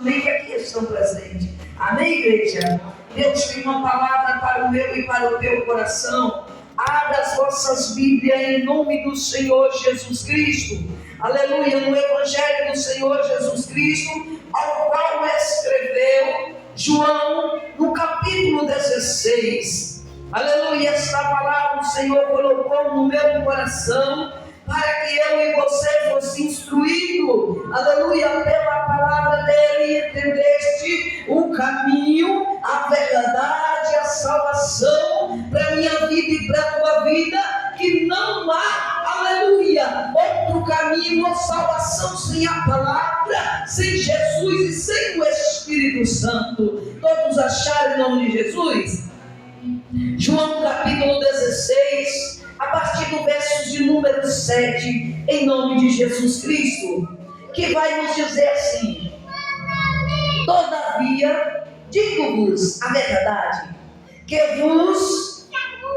Amém, que aqui estão presentes. Amém, igreja? Deus tem uma palavra para o meu e para o teu coração. Abra as vossas Bíblias em nome do Senhor Jesus Cristo. Aleluia, no Evangelho do Senhor Jesus Cristo, ao qual escreveu João, no capítulo 16. Aleluia, esta palavra o Senhor colocou no meu coração, para que eu e você fosse instruído, aleluia, pela palavra dele, entendeste o caminho, a verdade, a salvação, para a minha vida e para a tua vida, que não há, aleluia, outro caminho ou salvação sem a palavra, sem Jesus e sem o Espírito Santo. Todos acharam em nome de Jesus? João capítulo 16, a partir do verso de número 7, em nome de Jesus Cristo, que vai nos dizer assim: todavia, digo-vos a verdade, que vos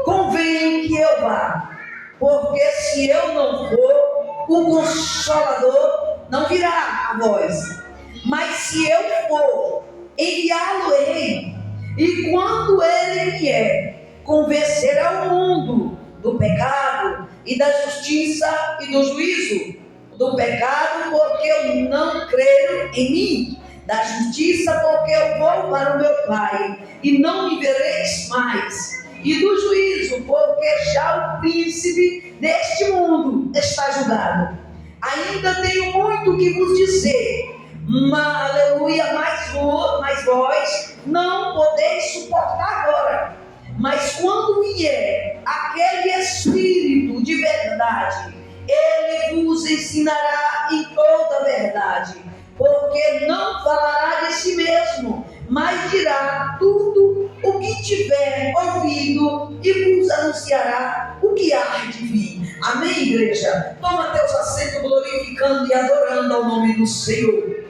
convém que eu vá, porque se eu não for, o Consolador não virá a vós, mas se eu for, enviá-lo-ei, e quando ele vier, convencerá o mundo do pecado e da justiça e do juízo. Do pecado, porque eu não creio em mim; da justiça, porque eu vou para o meu Pai e não me vereis mais; e do juízo, porque já o príncipe deste mundo está julgado. Ainda tenho muito que vos dizer, mas, aleluia, mas vós não podeis suportar agora. Mas quando vier aquele Espírito de verdade, ele vos ensinará em toda a verdade, porque não falará de si mesmo, mas dirá tudo o que tiver ouvido e vos anunciará o que há de vir. Amém, igreja? Toma teus assentos, glorificando e adorando ao nome do Senhor.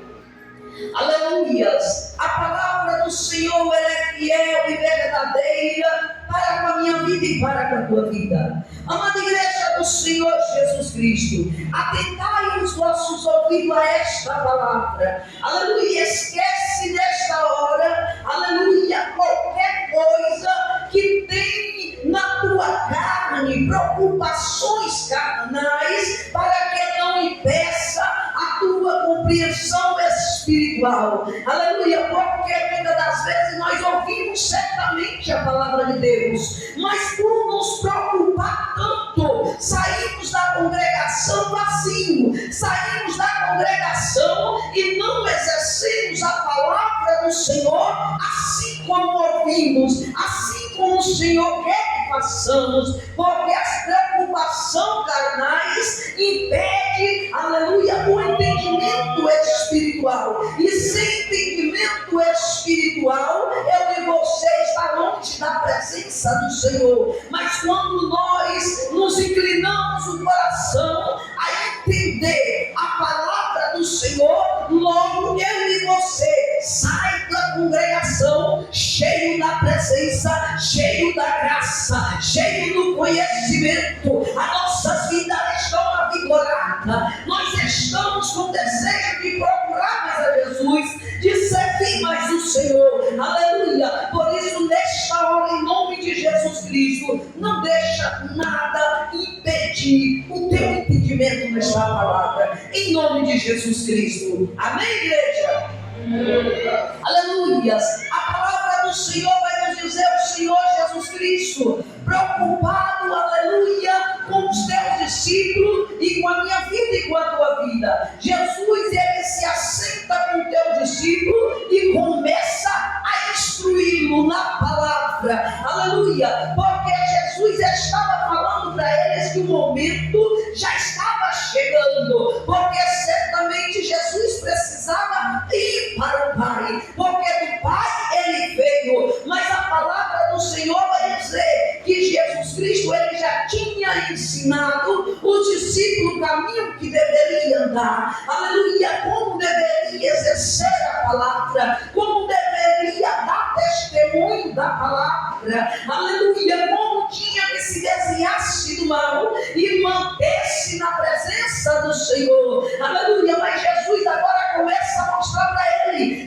Aleluias, a palavra do Senhor ela é fiel e verdadeira para com a minha vida e para com a tua vida. Amada igreja do Senhor Jesus Cristo, atentai os vossos ouvidos a esta palavra. Aleluia, esquece nesta hora, aleluia, qualquer coisa que tem na tua carne, preocupações carnais, para que não impeça a tua compreensão espiritual. Aleluia, porque muitas das vezes nós ouvimos certamente a palavra de Deus, mas por nos preocupar tanto, saímos da congregação vazio, saímos da congregação e não exercemos a palavra do Senhor assim como ouvimos, assim como o Senhor quer que façamos, porque as preocupações carnais impedem, aleluia, o entendimento espiritual, e sem entendimento espiritual, eu e você está longe da presença do Senhor. Mas quando nós nos inclinamos o coração a entender a palavra do Senhor, logo eu e você sai da congregação cheio da presença, cheio da graça, cheio do conhecimento. As nossas vidas estão avigoradas, nós estamos com desejo de procurar mais a Jesus, de servir mais o Senhor. Aleluia. Por isso, nesta hora, em nome de Jesus Cristo, não deixa nada impedir o teu entendimento nesta palavra, em nome de Jesus Cristo. Amém, igreja? Aleluia. A palavra do Senhor vai nos dizer, o Senhor Jesus Cristo, preocupado, aleluia, com os teus discípulos e com a minha vida e com a tua vida. Jesus, ele se assenta com o teu discípulo e começa a instruí-lo na palavra. Aleluia. Porque Jesus estava falando para eles que o momento já estava chegando, porque certamente Jesus precisava ir para o Pai, porque do Pai ele veio. Mas a palavra do Senhor vai dizer que Jesus Cristo ele já tinha ensinado os discípulos o caminho que deveria andar. Aleluia, como deveria exercer a palavra, como deveria dar testemunho da palavra. Aleluia, como tinha que se desviar-se do mal e manter-se na presença do Senhor. Aleluia. Mas Jesus agora começa a mostrar para ele: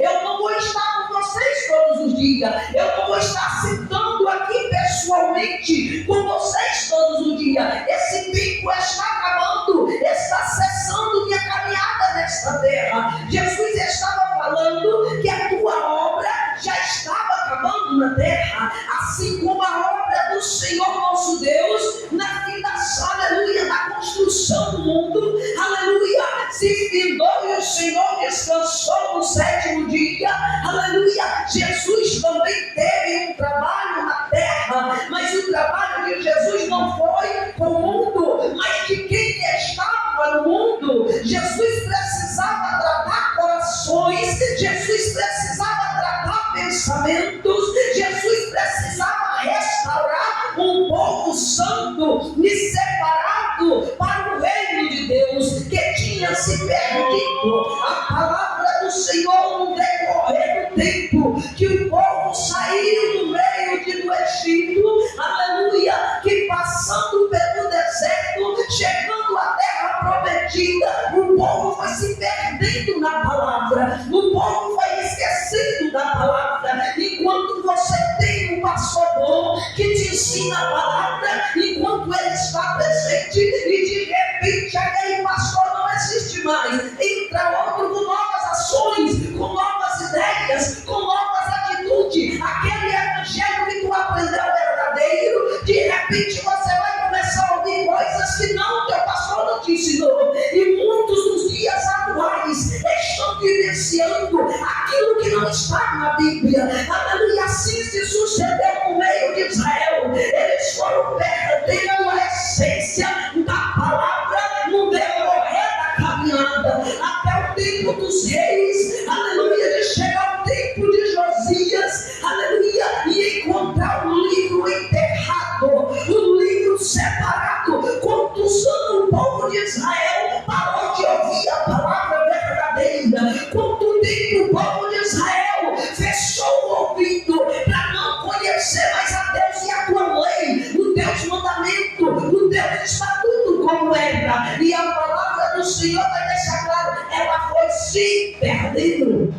dia. Eu não vou estar citando aqui pessoalmente com vocês todos os dias. Esse tempo está acabando, está cessando minha caminhada nesta terra. Jesus estava falando que a tua obra já estava acabando na terra, assim como a obra do Senhor nosso Deus na fundação, aleluia, na construção do mundo, aleluia, se findou e o Senhor descansou no sétimo dia, aleluia. Jesus também teve um trabalho na terra, mas o trabalho de Jesus não foi com o mundo, mas de quem estava no mundo. Jesus precisava tratar corações, Jesus precisava tratar pensamentos, Jesus precisava restaurar um povo santo e separado para o reino de Deus que tinha se perdido. A palavra do Senhor no decorrer do tempo que o povo saiu do meio do Egito, aleluia, que passando pelo deserto, chegando à terra prometida, o povo foi se perdendo na palavra, o povo foi esquecendo da palavra. Enquanto você tem um pastor bom que te ensina a palavra, enquanto ele está presente e de repente aquele pastor não existe mais, entra outro com novas ações, com novas ideias, com novas atitudes, aquele evangelho que tu aprendeu verdadeiro, de repente você vai começar a ouvir coisas que não, teu pastor não te ensinou. E muitos dos dias atuais estão vivenciando aquilo que não está na Bíblia, aleluia. Assim se sucedeu no meio de Israel, eles foram perdendo a essência da palavra no decorrer da caminhada, até o tempo dos reis, aleluia, de chegar o tempo de Josias, aleluia, e encontrar o livro enterrado, o livro separado. Quantos anos o povo de Israel parou de ouvir a palavra verdadeira? Quanto tempo o povo de Israel fechou o ouvido para não conhecer mais a Deus e a tua lei, o Deus mandamento, o Deus estatuto como era? E a palavra do Senhor vai deixar claro, ela foi se perdendo.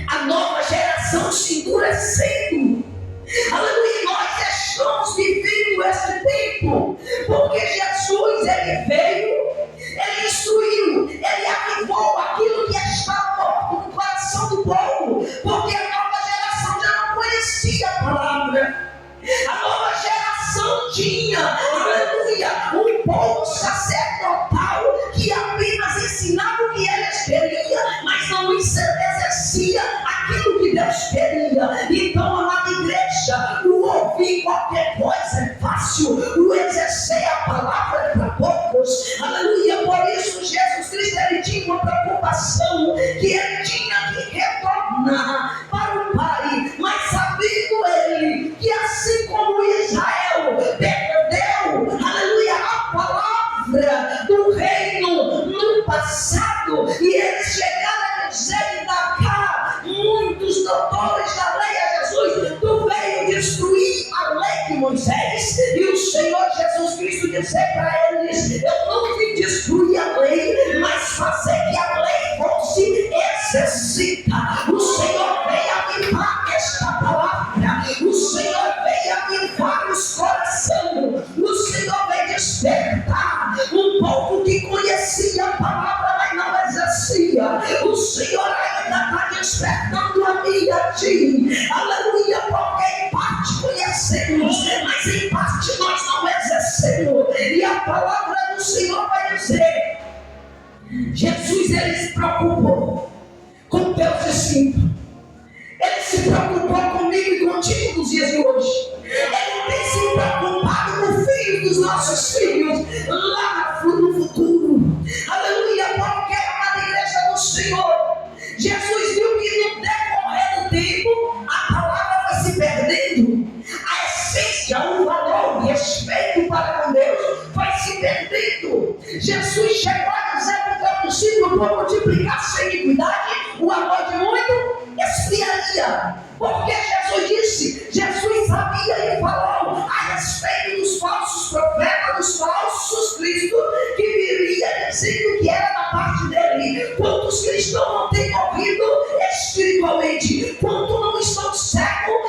A nova geração se endurecendo, aleluia. Nós estamos vivendo esse tempo porque Jesus, ele veio, ele instruiu, ele avivou aquilo que estava morto no coração do povo, porque a nova geração já não conhecia a palavra. A nova geração tinha, aleluia, um povo sacerdotal que apenas ensinava o que eles queriam, mas não exercia aquilo que Deus queria. Então, amada igreja, o ouvir qualquer coisa é fácil, o exercer a palavra é para poucos, aleluia. Por isso Jesus Cristo, ele tinha uma preocupação, que ele tinha que retornar para o Pai, mas sabendo ele que assim como Israel perdeu, aleluia, a palavra do reino no passado, e eles chegaram a dizer da cá, muitos doutores da lei a Jesus, tu veio destruir a lei de Moisés, e o Senhor Jesus Cristo dizer para eles, eu não vim destruir a lei, mas fazer que a lei fosse exercita. O Senhor veio avivar esta palavra, o Senhor veio avivar os corações, o Senhor veio despertar um povo que conhecia a palavra, mas não exercia. O Senhor ainda está despertando a mim e a ti, aleluia, porque em parte conhecemos, mas em parte nós não exercemos. E a palavra do Senhor vai dizer, Jesus, ele se preocupou com teus discípulos, ele se preocupou comigo e contigo nos dias de hoje. Ele tem se preocupado com o filho dos nossos filhos lá no futuro, aleluia. Porque a igreja do Senhor, Jesus viu que no decorrer do tempo a palavra vai se perdendo, a essência, o valor, o respeito para com Deus vai se perdendo. Jesus chegou a dizer para o discípulo, por multiplicar-se a iniquidade, o amor de muito esfriaria. Porque Jesus disse, Jesus sabia e falou a respeito dos falsos profetas, dos falsos cristos, que viria dizendo que era da parte dele. Quantos cristãos não têm ouvido espiritualmente? Quantos não estão cegos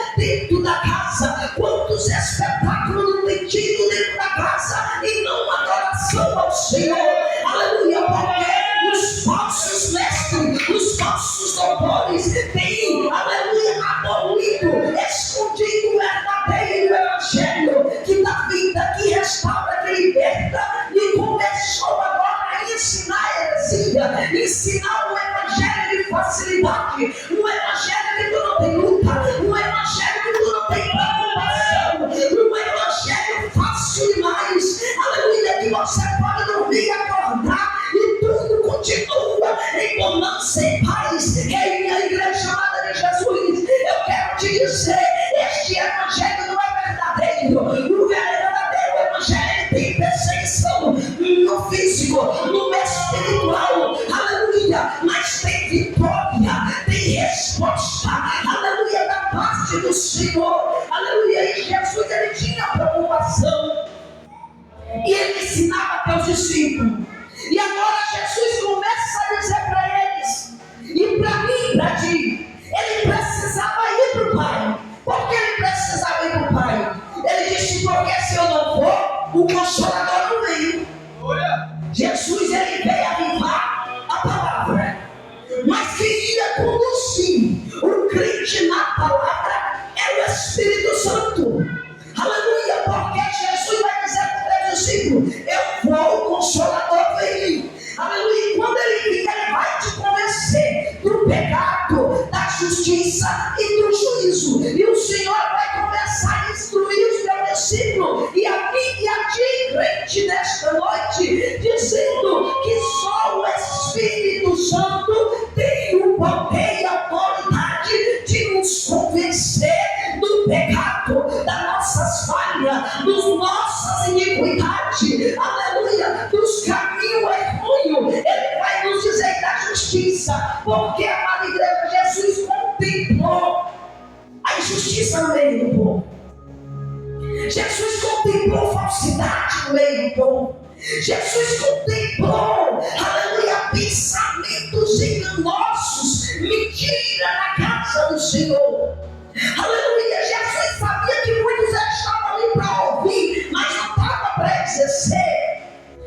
casa, quantos espetáculos não tem tido dentro da casa e não adoração ao Senhor. Aleluia, porque os falsos mestres, os falsos doutores têm, aleluia, abolido, escondido o verdadeiro evangelho que dá vida, que restaura, que liberta, e começou agora a ensinar a heresia, ensinar o evangelho de facilidade, um evangelho que tu não tem luta, um evangelho que tu não tem preocupação, um evangelho fácil demais, aleluia, que você pode dormir e acordar e tudo continua em bonança e paz. Ei, minha igreja amada de Jesus, eu quero te dizer, este evangelho não é verdadeiro. O verdadeiro evangelho tem perseguição no físico, no espiritual, aleluia, mas tem vitória, tem resposta, aleluia, da parte do Senhor, aleluia. E Jesus, ele tinha preocupação e ele ensinava para os discípulos. E agora Jesus começa a dizer para eles, e para mim e para ti, ele precisava ir para o Pai. Por que ele precisava ir para o Pai? Ele disse, porque se eu não for, o Consolador não vem. Jesus, ele veio avivar a palavra, mas queria conduzir o crente na palavra, é o Espírito Santo. Aleluia, porque Jesus vai dizer para os discípulos, eu vou, o Consolador vem. Aleluia, e quando ele vir, ele vai te convencer do pecado, da justiça e do juízo. E o Senhor vai começar a instruir os teus discípulos e a mim e a ti, crente, nesta noite, dizendo que só o Espírito Santo tem o poder e a autoridade de nos convencer do pecado, das nossas falhas, das nossas iniquidades, aleluia, dos caminhos errôneos. Ele vai nos dizer da justiça, porque, amada igreja, Jesus contemplou a injustiça no meio do povo. Jesus contemplou falsidade no meio do povo. Jesus contemplou, aleluia, pensamentos enganosos, mentira na casa do Senhor. Aleluia, Jesus sabia que muitos estavam ali para ouvir, mas não estava para exercer.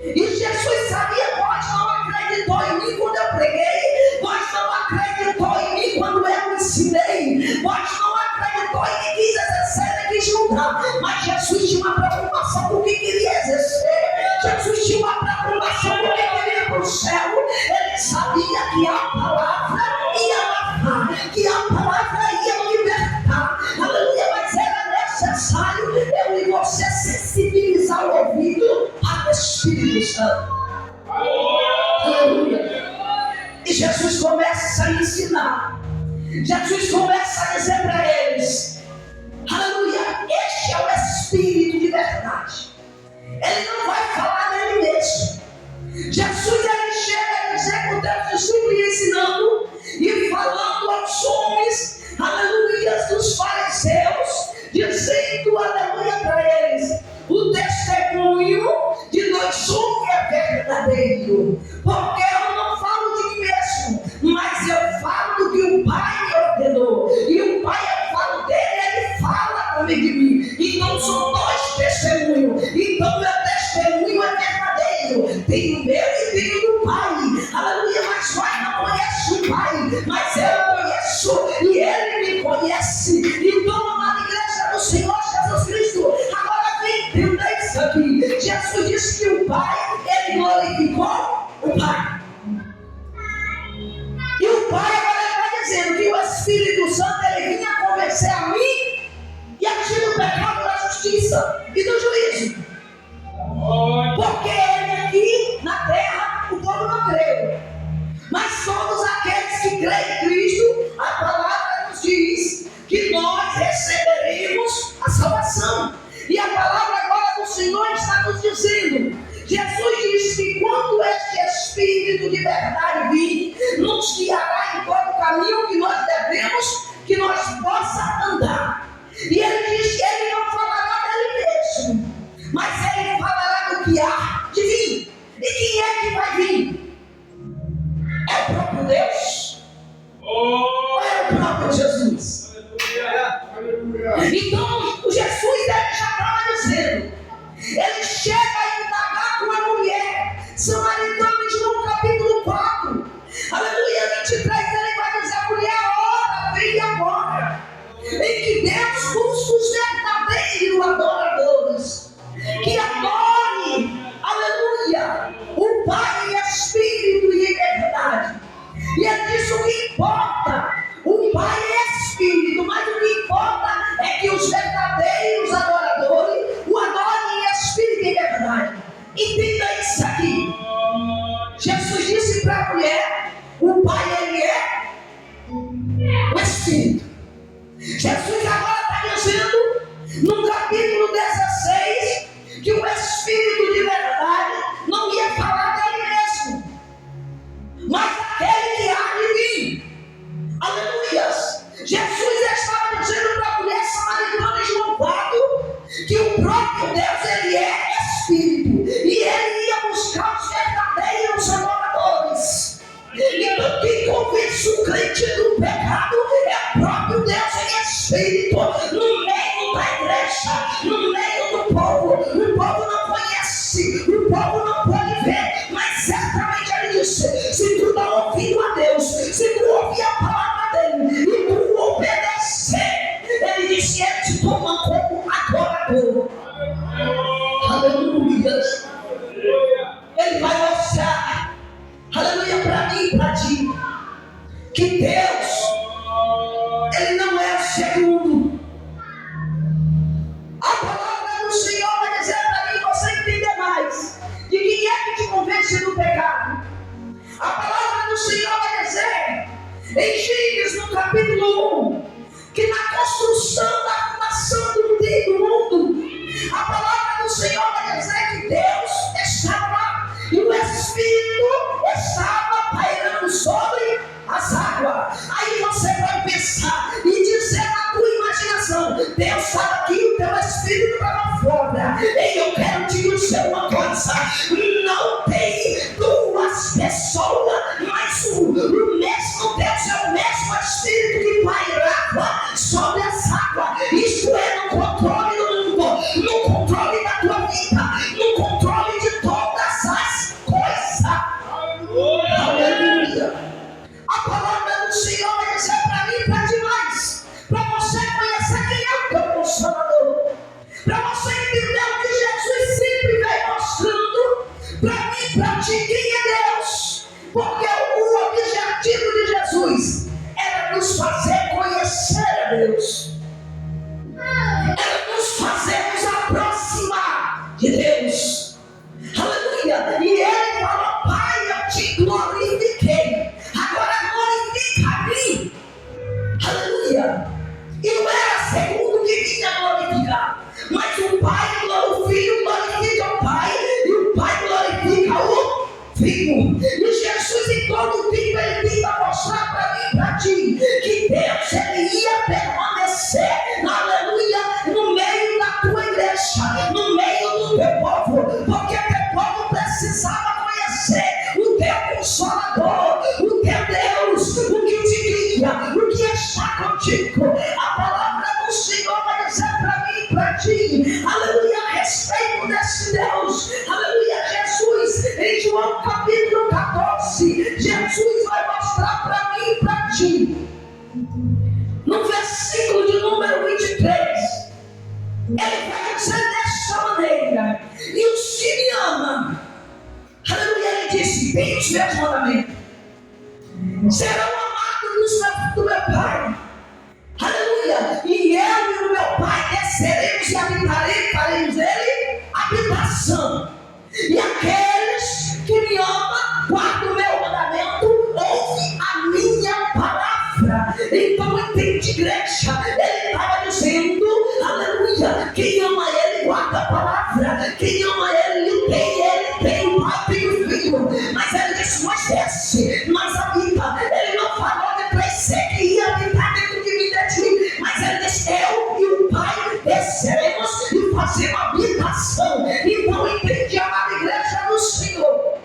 E Jesus sabia, vós não acreditou em mim quando eu preguei, vós não acreditou em mim quando eu ensinei, vós não acreditou em mim, quis exercer, nem quis juntar. Mas Jesus tinha uma preocupação com o que queria exercer. Jesus tinha uma preocupação com o que queria ir para o céu. Ele sabia que a palavra ia lavar, que a palavra ia libertar. Aleluia, mas era necessário eu e você sensibilizar o ouvido para o Espírito Santo. Aleluia. E Jesus começa a ensinar. Jesus começa a dizer para eles, aleluia, este é o Espírito de verdade. Ele não vai falar dele mesmo. Jesus, ele chega a dizer com os discípulos ensinando e falando aos homens, aleluia, dos fariseus, dizendo, aleluia, para eles, o testemunho de nós homens é verdadeiro, porque eu não falo de mim mesmo, mas eu falo do que o Pai me ordenou, e o Pai, eu falo dele, ele fala também de mim. Então são dois testemunhos. Então meu testemunho é verdadeiro, tem o meu e tem o do Pai, aleluia. Mas vós não conhece o Pai, mas eu conheço e ele me conhece. Então, amada igreja do Senhor Jesus Cristo, agora vem entender isso aqui. Jesus disse que o Pai, ele glorificou o Pai. E o Pai agora está dizendo que o Espírito Santo, ele vinha convencer a mim e a ti do pecado, da justiça e do juízo. Porque ele aqui na terra, o povo não creu. Mas todos aqueles que creem em Cristo, a palavra nos diz que nós receberemos a salvação. E a palavra agora do Senhor está nos dizendo, Jesus disse que quando este Espírito de verdade vir, nos guiará em todo o caminho que nós devemos, que nós possa andar. E ele diz que ele não falará dele mesmo, mas ele falará do que há de vir. E quem é que vai vir? É o próprio Deus? Ou é o próprio Jesus? Então, Pai é Espírito, mas o que importa é que os verdadeiros adoradores o adorem em Espírito e em verdade. Entenda isso aqui. Jesus disse para a mulher: o Pai, ele é o Espírito. Jesus agora está dizendo, no capítulo 16, que o Espírito de verdade não ia falar dele mesmo, mas aquele que há de vir. Aleluias. Jesus estava dizendo para a mulher samaritana em João 4 que o próprio Deus, ele é Espírito, e ele ia buscar os verdadeiros adoradores. Então quem convence o crente do pecado é o próprio Deus em Espírito, no meio da igreja, no meio do povo. O povo não conhece, o povo não pode ver, mas certamente ele disse: se tu dá ouvido a Deus, se tu ouvir a palavra dele e tu obedecer, ele disse: ele te toma como adorador. Aleluia. Ele vai mostrar, aleluia, para mim e para ti, que Deus, ele não é segundo. A palavra do Senhor vai dizer para mim, você entender mais de quem é que te convence do pecado. A palavra do Senhor vai dizer em Gênesis, no capítulo 1, que na construção da fundação do mundo, a palavra do Senhor vai dizer que Deus estava lá e o Espírito estava pairando sobre as águas. Aí você vai pensar e dizer na tua imaginação: Deus estava aqui, o teu Espírito estava fora. E eu quero te dizer uma coisa: não tem duas pessoas, mas o mesmo Deus é o mesmo Espírito que pairava sobre as águas. Isto é, no controle do mundo, no controle da tua vida, no controle de todas as coisas. Aleluia. A palavra do Senhor vai dizer para mim e para ti mais, para você conhecer quem é o teu Consolador, para você entender o que Jesus sempre vem mostrando para mim e para ti quem é Deus, porque o objetivo de Jesus era nos fazer conhecer a Deus, era nos fazer nos aproximar de Deus. Aleluia. E ele falou: Pai, eu te glorifiquei, agora glorifica a mim. Aleluia. E não era segundo que vinha glorificar, mas o Pai, o Filho glorifica o Pai, e o Pai glorifica o Filho. E Jesus em todo o tempo ele tenta mostrar para mim e para ti que Deus, ele ia permanecer, aleluia, no meio da tua igreja, no meio do teu povo, porque teu povo precisava conhecer o teu Consolador, o teu Deus, o que te guia, o que está contigo. A palavra do Senhor vai dizer para mim e para ti, aleluia, a respeito desse Deus, aleluia. Jesus, em João capítulo 14, Jesus vai mostrar para mim e para ti, no versículo de número 23, ele vai dizer desta maneira: e os que me amam, aleluia, ele disse, tem os meus mandamentos, serão amados do meu Pai, aleluia, e eu e o meu Pai desceremos e habitaremos, faremos dele habitação, e aqueles que me amam guardam o meu mandamento, ouve a minha palavra. Então entende, igreja, ele estava dizendo, aleluia, quem ama ele guarda a palavra, quem ama ele tem o Pai, tem o Filho. Mas ele disse: mas desce, mas habita. Ele não falou de crescer que ia habitar dentro de mim, de ti, mas ele disse: eu e o Pai desceremos e fazemos habitação. Então entende, amada igreja do Senhor.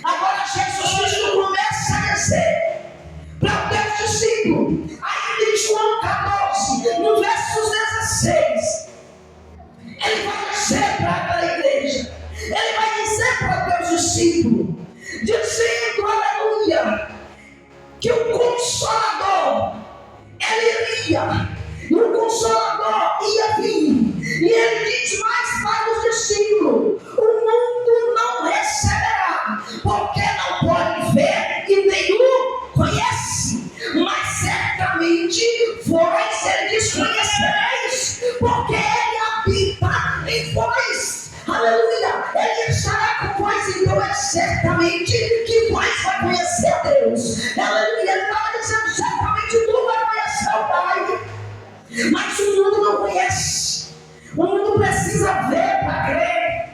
Agora Jesus Cristo começa a dizer para o teu discípulo, ainda em João 14, no verso 16, ele vai dizer para a igreja, ele vai dizer para o teu discípulo, dizendo, aleluia, que o Consolador, ele iria, e o Consolador ia vir, e ele diz mais para os discípulos: o mundo não receberá, porque não pode ver e nenhum conhece, mas certamente certamente vós, ele diz, conhecereis, porque ele habita em vós. Aleluia, ele estará com vós, então é certamente que vós vai conhecer a Deus. Aleluia, ele estava dizendo, certamente tu vai conhecer o Pai, mas o mundo não conhece. O mundo precisa ver para crer,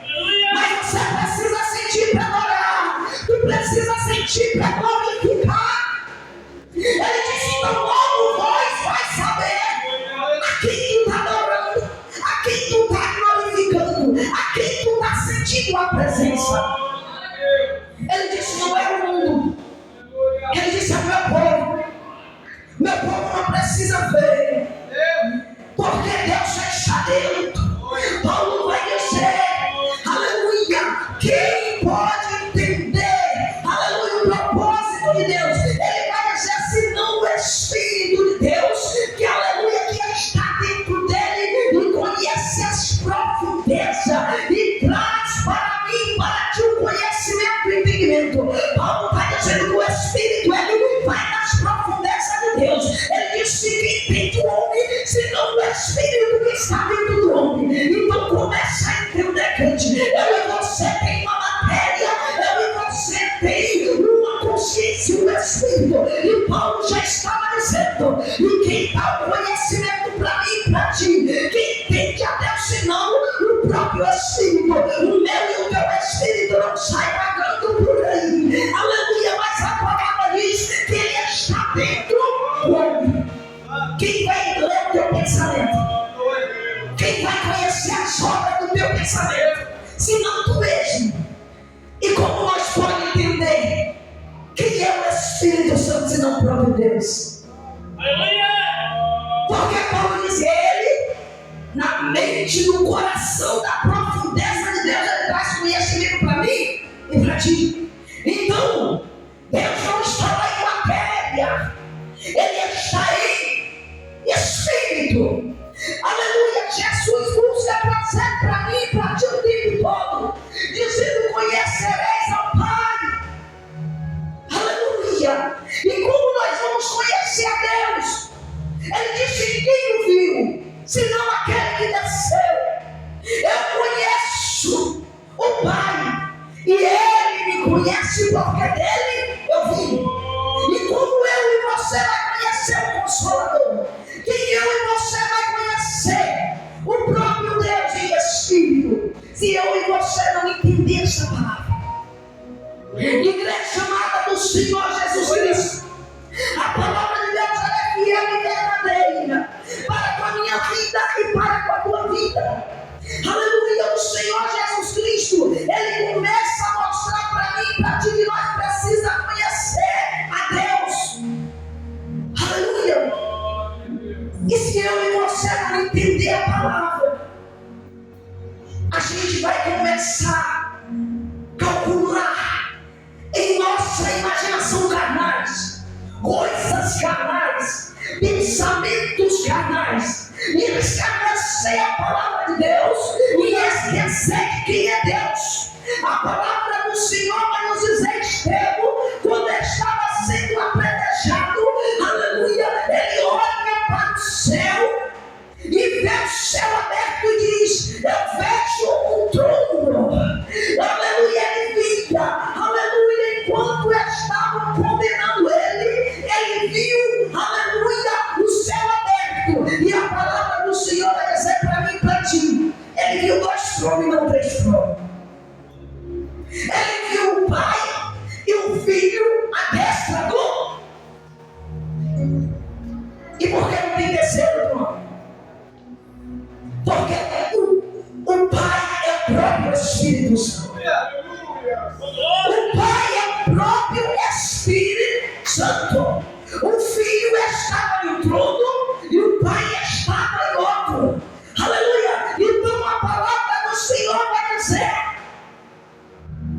mas você precisa sentir para adorar, tu precisa sentir para glorificar. Ele disse, então logo vós vai saber a quem tu está adorando, a quem tu está glorificando, a quem tu está sentindo a presença. Ele disse, não é o mundo. Ele disse, é meu povo. Meu povo não precisa ver, porque Deus já está dentro. Paulo vai dizer, aleluia, quem pode entender, aleluia, o propósito de Deus? Ele vai dizer, se não o Espírito de Deus, que aleluia, que está dentro dele e conhece as profundezas e traz para mim, para ti o conhecimento e entendimento. Paulo vai dizendo que o Espírito, ele vai nas profundezas de Deus. Ele disse que entende o homem, se não o Espírito que está dentro do homem. Então começa a entender, crente. Eu e você tem uma matéria, eu e você tem uma consciência, um Espírito. E Paulo já estava dizendo, e quem dá o conhecimento para mim e para ti, quem entende a Deus senão o próprio Espírito. O meu e o teu Espírito não sai vagando por aí. Aleluia, mas a palavra diz que ele está dentro do homem. Quem vai ler o teu pensamento? Quem vai conhecer as obras do teu pensamento? Se não tu mesmo. E como nós podemos entender quem é o Espírito Santo se não o próprio Deus? Porque Paulo diz, ele na mente, no coração, da profundeza de Deus, ele traz conhecimento para mim e para ti. Então, Deus não está lá em matéria, ele está em Espírito. Aleluia, Jesus busca trazer para mim e para ti o tempo todo, dizendo, conhecereis ao Pai. Aleluia. E como nós vamos conhecer a Deus? Ele disse, quem o viu, senão aquele que desceu. Eu conheço o Pai, e ele me conhece, porque dele eu vim. E como eu e você vai conhecer o Consolador, que eu e você vai conhecer o próprio Deus em Espírito, se eu e você não entender essa palavra. Igreja amada do Senhor Jesus Cristo, a palavra de Deus é fiel e verdadeira para com a minha vida e para com a tua vida. Aleluia, o Senhor Jesus Cristo, ele começa a mostrar para mim e para ti que nós precisamos conhecer a Deus. Aleluia. E se eu e você não entender a palavra, a gente vai começar a calcular em nossa imaginação carnais, coisas carnais, pensamentos carnais, e esquecer a palavra de Deus e esquecer quem é Deus. A palavra do Senhor vai nos dizer, Estevão, quando estava sendo apedrejado, aleluia, ele olha para o céu e vê o céu aberto e diz, eu vejo um trono. Aleluia, ele via, aleluia, enquanto estavam condenando ele viu, aleluia, o céu aberto. E a palavra do Senhor vai dizer para mim e para ti, ele viu 2 tronos e não 3 tronos. Ele viu o Pai e o Filho à destra do. E por que não tem terceiro trono? Porque o Pai é o próprio Espírito Santo. O Pai é o próprio Espírito Santo. O Filho estava no trono e o Pai estava em outro. Aleluia. Então a palavra do Senhor vai dizer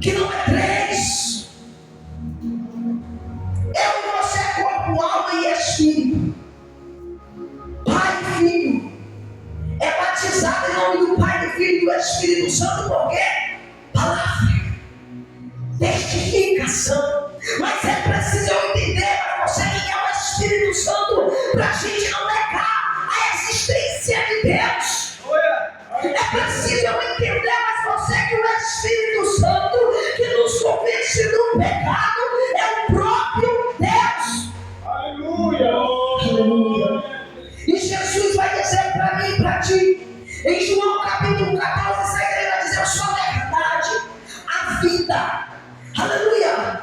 que não é 3. Eu e você é corpo, alma e espírito. Pai e Filho. É batizado em nome do Pai, do Filho e do Espírito Santo, porque palavra, testificação. Mas é preciso eu entender para você quem é o Espírito Santo, para para a gente não negar a existência de Deus. É preciso eu entender, mas você que o Espírito Santo que nos convence do pecado é o próprio Deus. Aleluia! Aleluia! E Jesus vai dizer para mim e para ti, em João capítulo 14, essa igreja vai dizer: eu sou a verdade, a vida. Aleluia!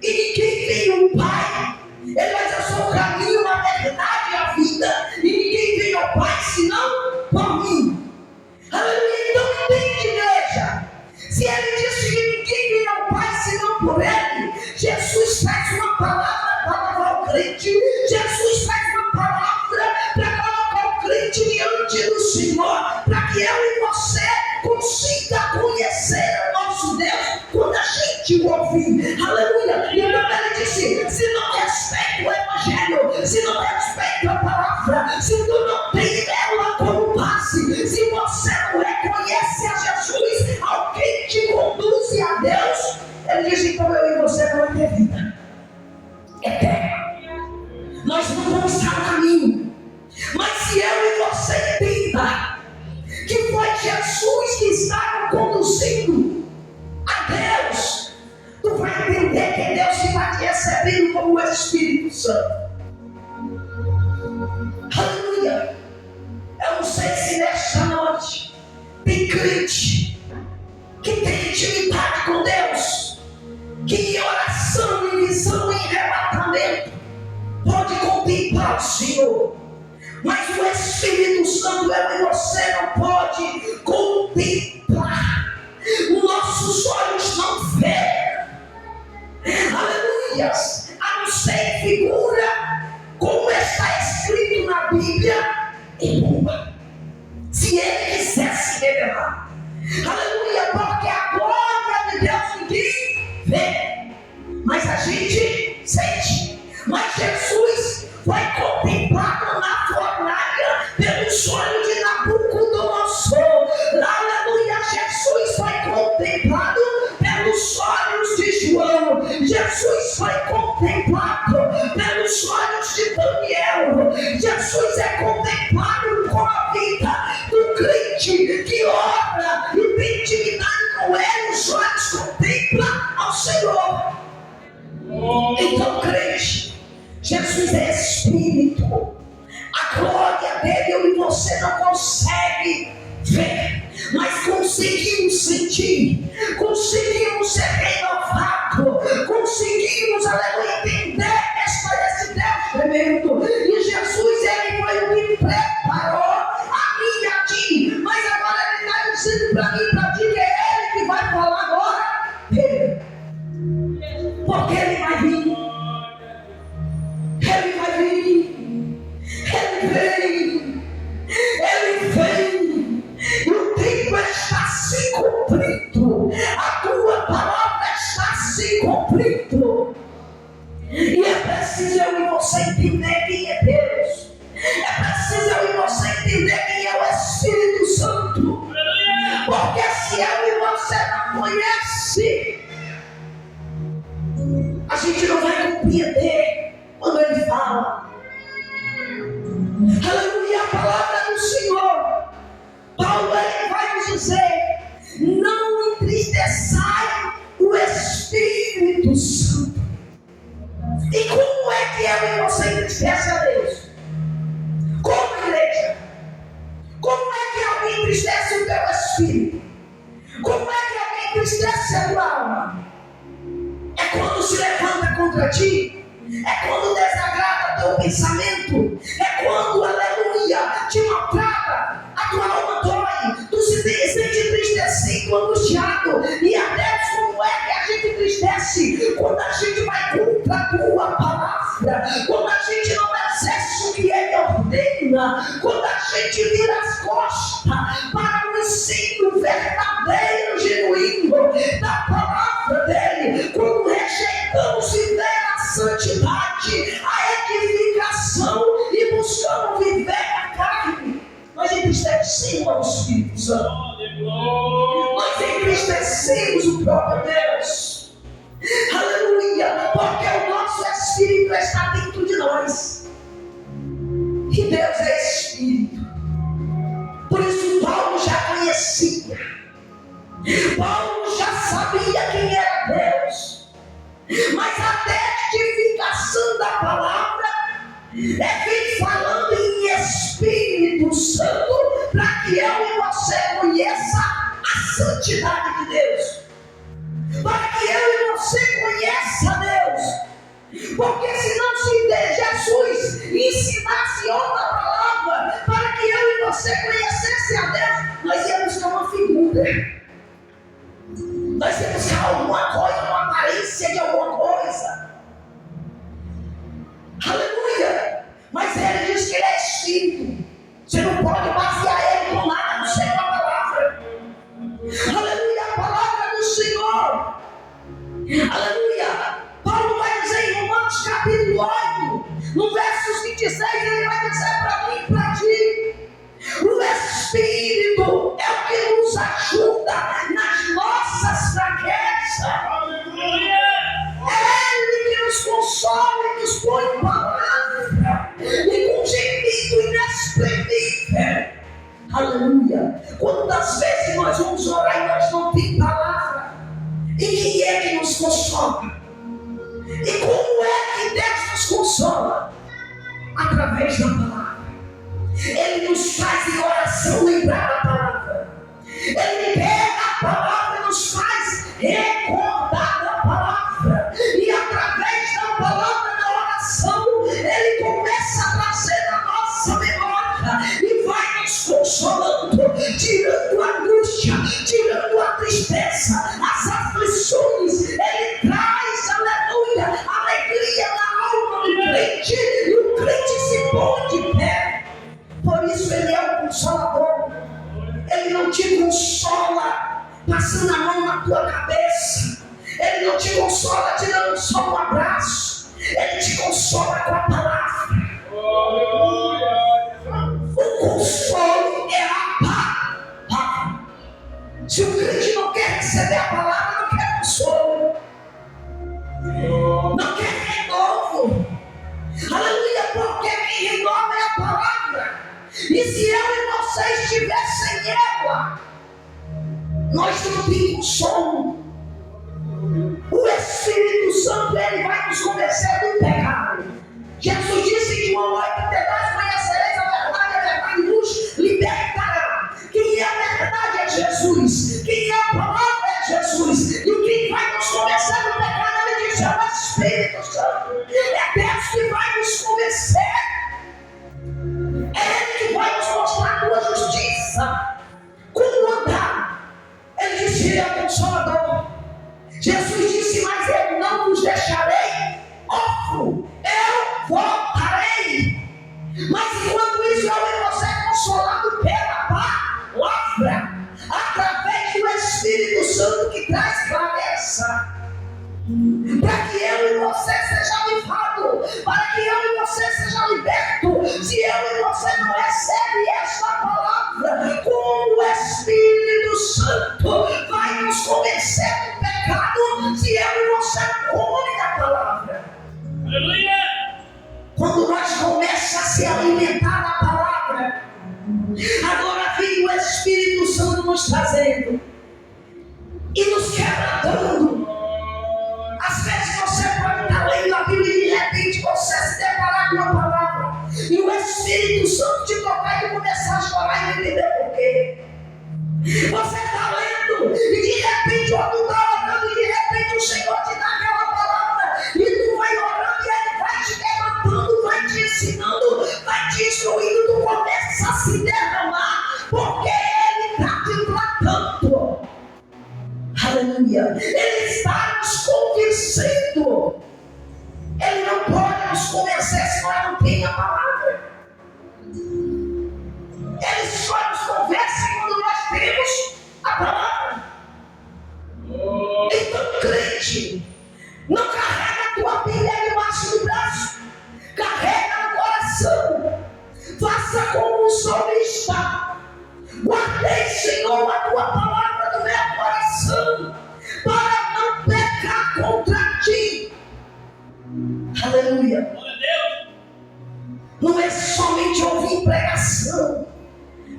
E ninguém vem ao Pai. Ele vai dizer: eu sou o caminho, a verdade e a vida. E ninguém vem ao Pai senão por mim. Aleluia! Então entende, igreja. Se ele disse que ninguém vem ao Pai senão por ele, Jesus traz uma palavra para levar o crente. Jesus traz uma palavra para colocar o crente diante do Senhor, para que eu e você consiga conhecer o nosso Deus quando a gente o ouvir. Aleluia! Então ele disse: se não respeita o Evangelho, se não respeita a palavra, se tu não tem ela como base, se você não reconhece a Jesus, alguém te conduz a Deus, ele diz: então eu e você não vai ter vida eterna. Nós não vamos estar no caminho. Mas se eu e você entenda que foi Jesus que estava conduzindo a Deus, tu vai entender que é Deus que vai te recebendo como o Espírito Santo. Aleluia! Eu não sei se nesta noite tem crente que tem intimidade com Deus, que em oração, em visão, em arrebatamento pode contemplar o Senhor, mas o Espírito Santo, eu e você não pode contemplar. Nossos olhos não veem. Aleluia! A não ser figura, como está escrito na Bíblia, em bomba. Se ele quisesse revelar. Aleluia! Porque a glória de Deus ninguém vê, mas a gente sente. Mas Jesus foi contemplado na fornalha pelos olhos de Nabucodonosor. Aleluia! Jesus foi contemplado pelos olhos de João. Jesus foi contemplado pelos olhos de Daniel. Jesus é contemplado com a vida do crente que ora e tem intimidade com ele. Os olhos contemplam ao Senhor. Então, crente, Jesus é Espírito. A glória dele eu e você não consegue ver, mas conseguimos sentir, conseguimos ser renovados, conseguimos, aleluia, entender esse Deus tremendo. E Jesus, ele foi o que preparou a mim e a ti, mas agora ele está dizendo para mim e para ti que é ele que vai falar agora dele, porque ele vai vir. Ele vai vir. Ele vem, e o tempo está se cumprindo, a tua palavra está se cumprindo, e é preciso eu e você entender quem é Deus, é preciso eu e você entender quem é o Espírito Santo, porque se eu e você não conhece, a gente não vai compreender quando ele fala. Aleluia, a palavra do Senhor. Paulo ele vai nos dizer: não entristeçai o Espírito Santo. E como é que eu e você entristece a Deus? Como, igreja? Como é que alguém entristece o teu espírito? Como é que alguém entristece a tua alma? É quando se levanta contra ti? É quando desagrada teu pensamento? É quando, aleluia, te maltrata, a tua alma dói, tu se sente entristecido, angustiado. E a Deus, como é que a gente entristece? Quando a gente vai contra a tua palavra, quando a gente não exerce o que ele ordena, quando a gente vira as costas para o ensino verdadeiro, genuíno da palavra dele, quando rejeitamos viver a santidade, a edificação e buscamos viver a carne, nós entristecemos o Espírito Santo, nós entristecemos o próprio Deus. Aleluia, porque o nosso Espírito está dentro de nós. Paulo já sabia quem era Deus, mas a testificação da palavra é quem falando em Espírito Santo, para que eu e você conheça a santidade de Deus, para que eu e você conheça Deus, porque senão se Jesus ensinasse outra palavra para que eu e você conhecesse a Deus, nós íamos buscar uma figura, nós íamos buscar alguma coisa, uma aparência de alguma coisa. Aleluia! Mas ele diz que ele é Espírito. Você não pode basear ele com nada, não sei com a palavra. Aleluia! A palavra do Senhor. Aleluia! Paulo vai dizer em Romanos capítulo 8, no versos 26, ele vai dizer para mim e para ti: o Espírito é o que nos ajuda nas nossas fraquezas. Aleluia! É Ele que nos consola e nos põe em palavra e com gemido inexprimível. Aleluia! Quantas vezes nós vamos orar e nós não temos palavra? E quem é que nos consola? E como é que Deus nos consola? Através da palavra. Ele nos faz em oração lembrar da palavra. Ele pega a palavra e nos faz recordar da palavra. E através da palavra da oração, ele começa a trazer a nossa memória e vai nos consolando, tirando a angústia, tirando a tristeza, as aflições. Ele traz, aleluia, alegria na alma do crente, e o crente se põe de pé. Por isso ele é o consolador. Ele não te consola passando a mão na tua cabeça. Ele não te consola te dando só um abraço. Ele te consola com a palavra. O consolo é a palavra. Se o crente não quer receber a palavra, não quer consolo, não quer renovo. Aleluia, porque quem renova é a palavra. E se eu e você estiver sem ela, nós não temos sono. O Espírito Santo, ele vai nos convencer do pecado. Jesus disse em João 8:32: conhecereis a verdade vos libertará. Quem é a verdade é Jesus. Quem é a palavra é Jesus. E quem vai nos convencer do pecado, ele diz, é o Espírito Santo. É Deus que vai nos convencer. É Ele que vai nos mostrar a tua justiça, como andar. Ele disse, ele é o consolador. Jesus disse, mas eu não vos deixarei órfão, eu voltarei. Mas enquanto isso, eu e você é consolado pela palavra, através do Espírito Santo que traz clareza, para que eu e você seja livrado, para que eu e você seja liberto. Se eu e você não recebe esta palavra, como o Espírito Santo vai nos convencer do pecado, se eu e você não come da palavra? Aleluia! Quando nós começamos a se alimentar da palavra, agora vem o Espírito Santo nos trazendo e nos quebrantando. Às vezes você pode estar lendo a Bíblia e de repente você se deparar com uma palavra e o Espírito Santo te tocar e começar a chorar e não entender por quê. Você está lendo e de repente ou tu está orando e de repente o Senhor te dá aquela palavra e tu vai orando e Ele vai te quebrantando, vai te ensinando, vai te instruindo, tu começa a se derramar porque Ele está te tratando. Aleluia! Ele está nos convencendo. Ele não pode nos convencer se nós não temos a palavra. Ele só nos convence quando nós temos a palavra. Então, crente, não carrega a tua Bíblia debaixo do braço, carrega no coração. Faça como o salmista: guardei, Senhor, a tua palavra no meu coração, para não pecar contra ti. Aleluia. Não é somente ouvir pregação,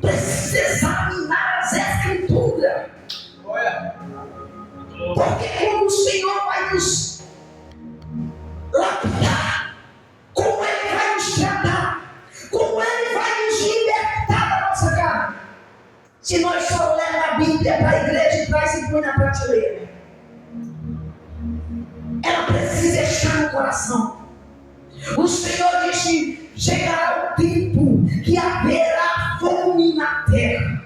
precisa examinar as Escrituras. Se nós só lemos a Bíblia para a igreja e traz e põe na prateleira, ela precisa estar no coração. O Senhor disse: chegará o tempo que haverá fome na terra.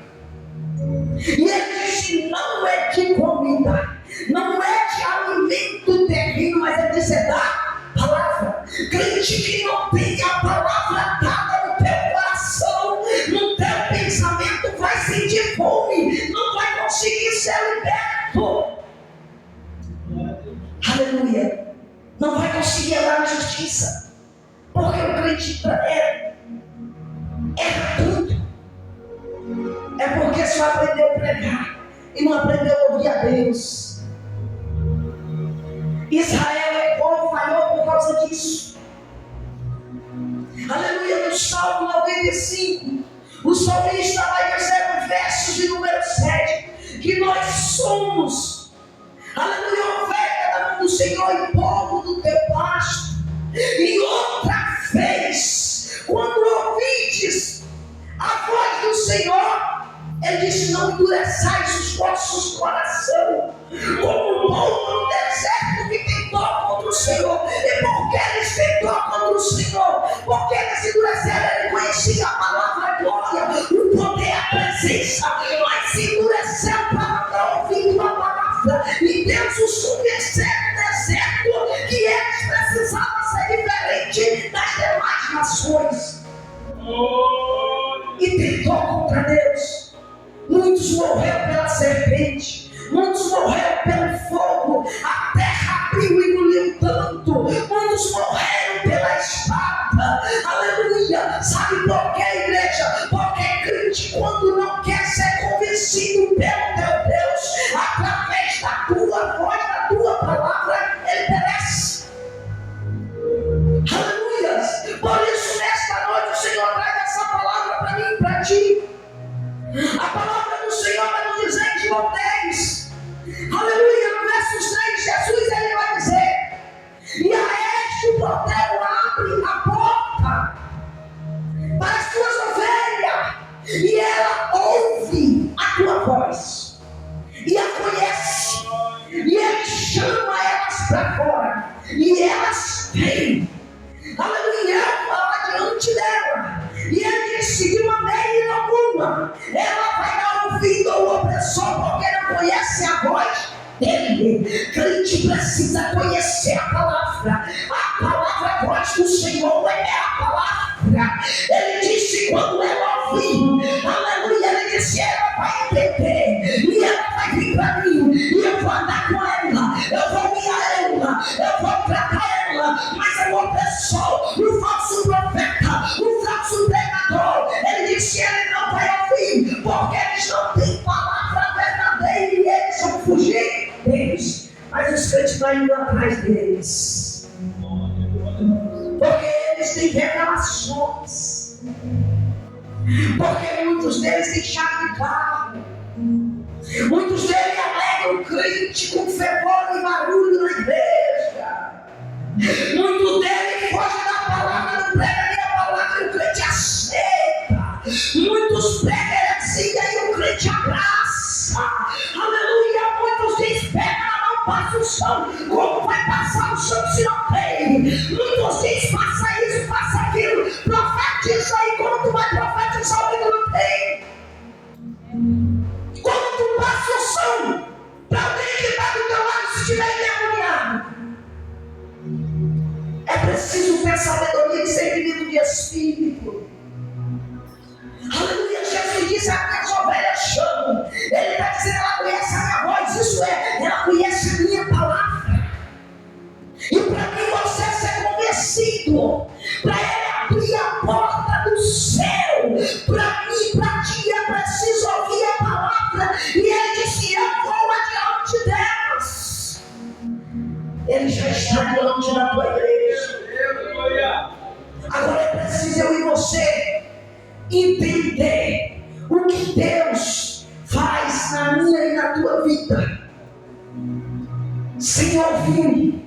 E Ele disse: não é de comida, não é de alimento terreno, mas Ele disse: é da palavra. Crente que não tem a palavra dada no teu coração, no teu pensamento, vai sentir fome, não vai conseguir ser liberto. Aleluia. Não vai conseguir andar na justiça, porque o crente erra tudo. É porque só aprendeu a pregar e não aprendeu a ouvir a Deus. Israel falhou por causa disso. Aleluia. No Salmo 95, o salmista vai dizer no verso de número 7 que nós somos, aleluia, ovelha da mão do Senhor e povo do teu pasto. E outra vez, quando ouvides a voz do Senhor, Ele disse: não endureçais os vossos corações, como o povo no deserto que tentou contra o Senhor. E por que eles tentou contra o Senhor? Porque eles endureceram. Ele conhecia a palavra, a glória, o poder, a presença, mas se endureceu para não ouvir a palavra. E Deus os convenceu no deserto que eles precisavam ser diferentes das demais nações. E tentou contra Deus. Muitos morreram pela serpente, muitos morreram pelo fogo, a terra abriu e engoliu tanto, muitos morreram pela espada. Aleluia. Sabe por que, igreja? Porque crente, quando não quer ser convencido pelo teu Deus, através da tua voz, da tua palavra, ele perece. Aleluia. Por isso, nesta noite, o Senhor traz essa palavra para mim e para ti. A palavra do Senhor vai nos dizer em João 10, aleluia, no verso 6, Jesus ele vai dizer: e a este o porteiro abre a porta para as tuas ovelhas, e ela ouve a tua voz, e a conhece, e ele chama elas para fora, e elas vêm. Aleluia. Ela fala diante dela, e ele disse: de maneira alguma ela vai dar ouvido ao opressor, porque não conhece a voz dele. Crente precisa conhecer a palavra, a voz do Senhor é a palavra. Ele disse: quando ela ouvir, aleluia, ele disse: ela vai entender, e ela vai vir para mim, e eu vou andar com ela, eu vou guiar ela, eu vou tratar ela. Mas o opressor, o falso profeta, o falso pregador, ele disse: ele não vai ouvir, porque eles não têm palavra verdadeira e eles vão fugir deles. Mas os crentes estão indo atrás deles, porque eles têm revelações, porque muitos deles têm chave de carro, muitos deles alegram o crente com fervor e barulho na igreja. Muito dele foge da palavra, não prega nem a palavra e o crente aceita. Muitos pregam heresia e o crente abraça. Aleluia. Muitos dizem: pega, não passa o chão. Como vai passar o chão se não tem? Muitos dizem: faça isso, faça aquilo, profetiza aí. Quando tu vai profetizar o que tu não tem? Quando tu passa o chão para alguém que está do teu lado, se estiver endemoniado, é preciso ter sabedoria de discernimento de espírito. Aleluia. Jesus disse: as minhas ovelhas chamam. Ele está dizendo: ela conhece a minha voz. Isso é, ela conhece a minha palavra. E para mim você ser convencido, para ele abrir a porta do céu, para mim, para ti, é preciso ouvir a palavra. E ele disse: eu vou adiante delas. Ele já está diante da tua igreja. Agora é preciso eu e você entender o que Deus faz na minha e na tua vida. Sem ouvir,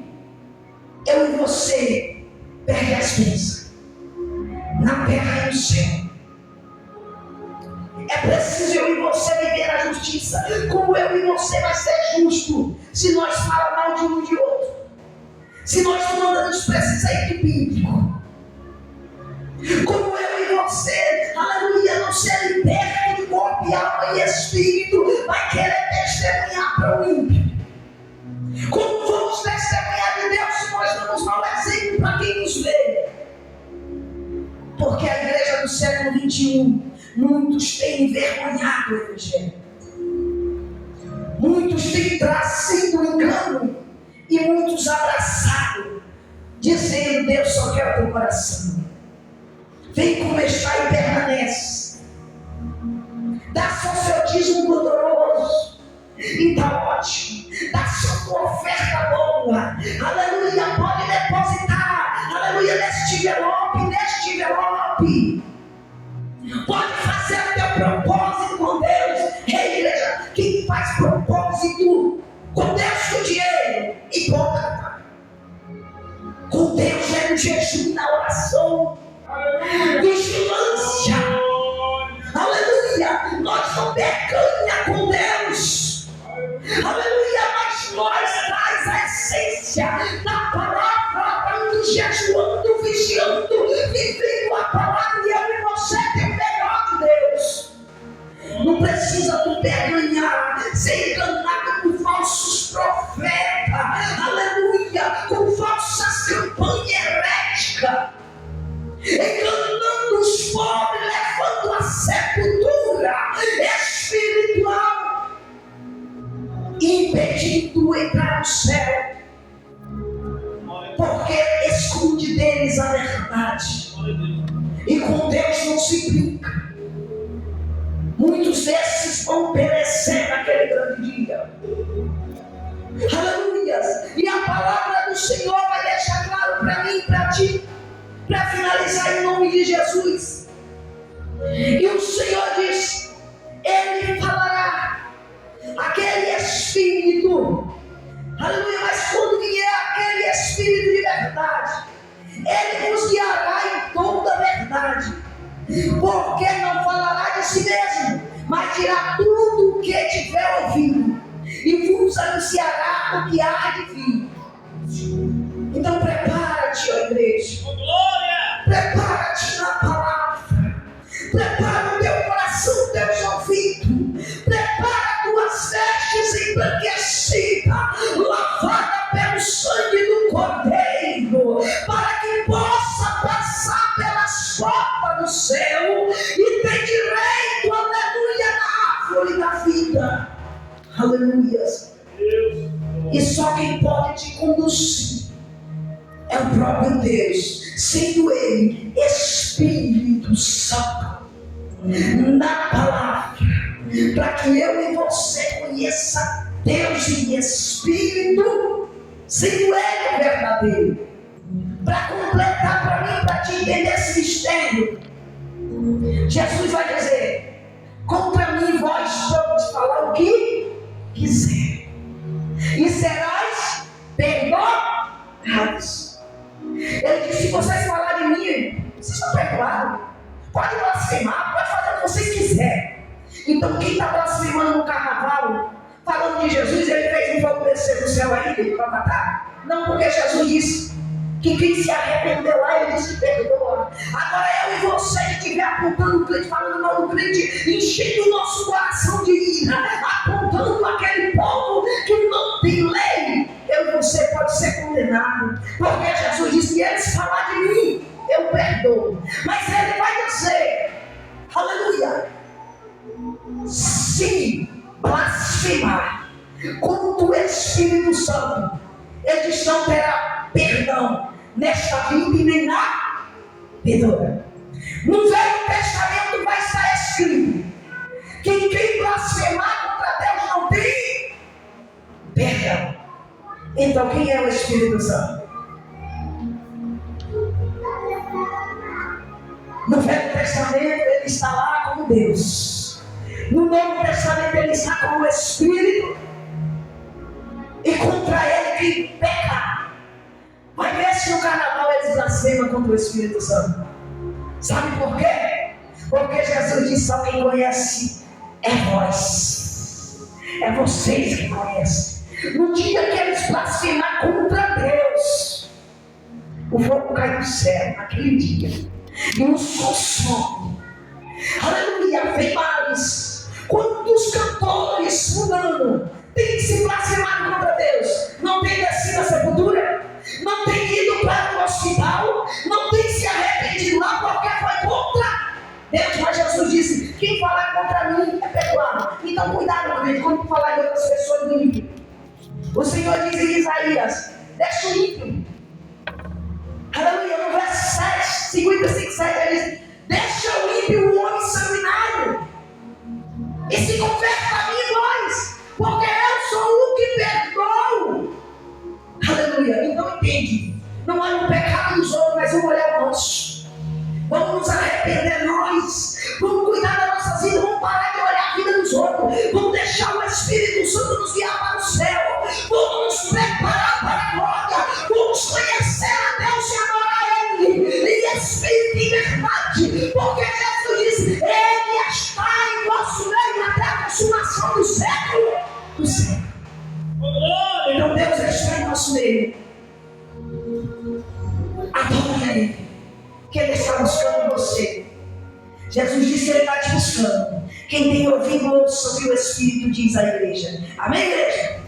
eu e você perde as bênçãos na terra e no céu. É preciso eu e você justiça. Como eu e você vai ser justo se nós falamos mal de um de outro? Se nós não andamos preceito bíblico? Como eu e você, aleluia, não ser liberto de corpo e alma e espírito, vai querer testemunhar para o ímpio? Como vamos testemunhar de Deus se nós damos mau exemplo para quem nos vê? Porque a igreja do século XXI, muitos têm envergonhado o Evangelho. Muitos têm trazido engano e muitos abraçados, dizendo: Deus só quer o teu coração. Vem como está e permanece. Dá só seu dízimo gorduroso e está ótimo. Dá só tua oferta boa. Aleluia, pode depositar. Aleluia, neste envelope. Pode fazer o teu propósito com Deus. Ei, igreja, quem faz propósito com Deus com dinheiro, hipócrita. Com Deus é no jejum, na oração, vigilância. Aleluia, nós não pecanha com Deus. Aleluia, mas nós traz a essência da palavra, jejuando, vigiando, vivendo a palavra, e eu e você tem o melhor de Deus. Não precisa tu ganhar, ser enganado por falsos profetas, aleluia, com falsas campanhas heréticas, enganando os pobres, levando a sepultura espiritual, impedindo entrar no céu, porque esconde deles a verdade, e com Deus não se brinca. Muitos desses vão perecer naquele grande dia. Aleluia! E a palavra do Senhor vai deixar claro para mim e para ti, para finalizar em nome de Jesus. E o Senhor diz: Ele falará, aquele Espírito, aleluia, mas quando vier aquele Espírito de verdade, Ele vos guiará em toda a verdade, porque não falará de si mesmo, mas dirá tudo o que tiver ouvido, e vos anunciará o que há de vir. Então prepara-te, ó igreja, prepara-te na palavra, prepara o teu coração, teus ouvidos, prepara tuas vestes embranquecidas, lavada pelo sangue do Cordeiro, para que possa passar pelas portas do céu e ter direito, aleluia, na árvore da vida. Aleluia. E só quem pode te conduzir é o próprio Deus, sendo Ele Espírito Santo, na palavra, para que eu e você conheça Deus em Espírito, sendo Ele o verdadeiro. Para completar para mim, para te entender esse mistério, Jesus vai dizer: contra mim vós vamos falar o que quiser, e serás perdoados. Ele disse: se vocês falarem de mim, vocês estão perdoados. Pode blasfemar, pode fazer o que vocês quiserem. Então quem está blasfemando no carnaval, falando de Jesus, ele fez um fogo descer do céu aí para matar? Não, porque Jesus disse que quem se arrependeu lá, Ele se perdoa. Agora eu e você que estiver apontando o crente, falando mal do crente, enchendo o nosso coração de ira, apontando aquele povo que não tem lei, eu e você pode ser condenado, porque Jesus disse: se eles falar de mim, eu perdoo. Mas Ele vai dizer, aleluia, se blasfemar contra o Espírito Santo, eles não terão perdão nesta vida e nem na vindoura. No Velho Testamento vai estar escrito que quem blasfemar contra Deus não tem perdão. Então quem é o Espírito Santo? No Velho Testamento ele está lá como Deus, no Novo Testamento ele está como Espírito, e contra ele quem peca, vai ver se no carnaval eles blasfemam contra o Espírito Santo. Sabe por quê? Porque Jesus disse: só quem conhece é vós. É vocês que conhecem. No dia que eles blasfemar contra Deus, o fogo cai do céu naquele dia e nos consome. Aleluia, vem mais. Quantos cantores fulano tem se blasfemado contra Deus? Não tem descido à sepultura? Não tem ido para o hospital? Não tem se arrependido lá porque foi contra Deus? Mas Jesus disse: quem falar contra mim é perdoado. Então cuidado com ele quando falar de outras pessoas do ímpio. O Senhor diz em Isaías: deixa o ímpio. Aleluia, no verso 7, 55, 7, ele diz: deixa o ímpio, o homem sanguinário, e se converte a mim e nós, porque eu sou o que perdoo. Aleluia, então entende, não é um pecado dos outros, mas um olhar nosso. Vamos nos arrepender nós, vamos cuidar da nossa vida, vamos parar de olhar a vida dos outros, vamos deixar o Espírito Santo nos guiar para o céu, vamos nos preparar para a glória, vamos conhecer a Deus e adorar a Ele, em Espírito e verdade, porque Jesus disse: Ele está em nosso meio até a consumação do século. Do século. Então Deus está em nosso meio. Adore a Ele, que Ele está buscando você. Jesus disse que Ele está te buscando. Quem tem ouvido, ouça o que o Espírito diz à igreja. Amém, igreja?